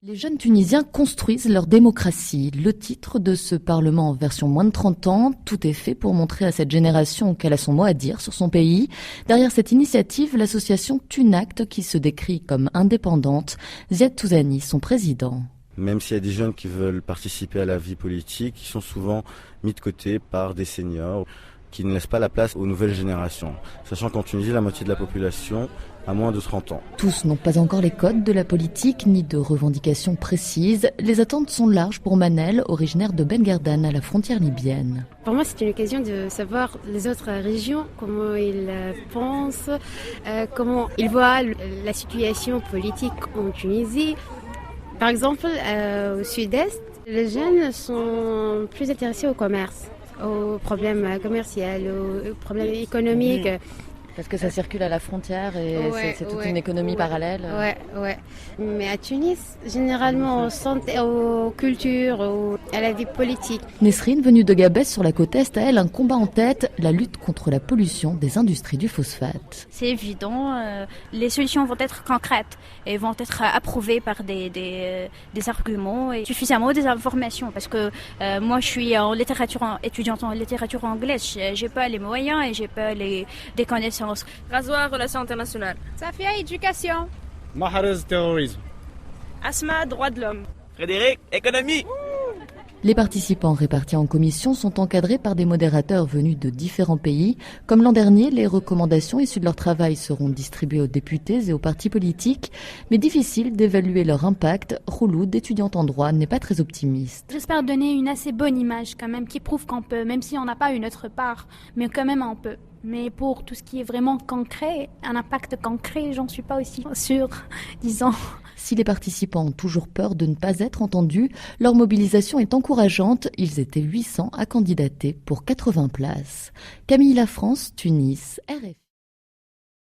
Les jeunes Tunisiens construisent leur démocratie. Le titre de ce Parlement en version moins de 30 ans, tout est fait pour montrer à cette génération qu'elle a son mot à dire sur son pays. Derrière cette initiative, l'association Tunact, qui se décrit comme indépendante, Ziad Touzani, son président. Même s'il y a des jeunes qui veulent participer à la vie politique, ils sont souvent mis de côté par des seniors qui ne laissent pas la place aux nouvelles générations. Sachant qu'en Tunisie, la moitié de la population a moins de 30 ans. Tous n'ont pas encore les codes de la politique ni de revendications précises. Les attentes sont larges pour Manel, originaire de Ben Guerdane à la frontière libyenne. Pour moi, c'est une occasion de savoir les autres régions, comment ils pensent, comment ils voient la situation politique en Tunisie. Par exemple, au sud-est, les jeunes sont plus intéressés au commerce, aux problèmes commerciaux, aux problèmes économiques. Parce que ça circule à la frontière et c'est toute une économie parallèle. Ouais. Mais à Tunis, généralement, aux cultures, à la vie politique. Nesrine, venue de Gabès sur la côte Est, a elle un combat en tête, la lutte contre la pollution des industries du phosphate. C'est évident, les solutions vont être concrètes et vont être approuvées par des arguments et suffisamment des informations. Parce que moi, je suis étudiante en littérature anglaise, j'ai pas les moyens et j'ai pas des connaissances. Rasoir, relations internationales. Safia, éducation. Mahrez, terrorisme. Asma, droits de l'homme. Frédéric, économie. Les participants répartis en commissions sont encadrés par des modérateurs venus de différents pays. Comme l'an dernier, les recommandations issues de leur travail seront distribuées aux députés et aux partis politiques. Mais difficile d'évaluer leur impact. Rouloud, étudiante en droit, n'est pas très optimiste. J'espère donner une assez bonne image quand même, qui prouve qu'on peut, même si on n'a pas une autre part, mais quand même on peut. Mais pour tout ce qui est vraiment concret, un impact concret, j'en suis pas aussi sûre, disons. Si les participants ont toujours peur de ne pas être entendus, leur mobilisation est encourageante. Ils étaient 800 à candidater pour 80 places. Camille Lafrance, Tunis, RFI.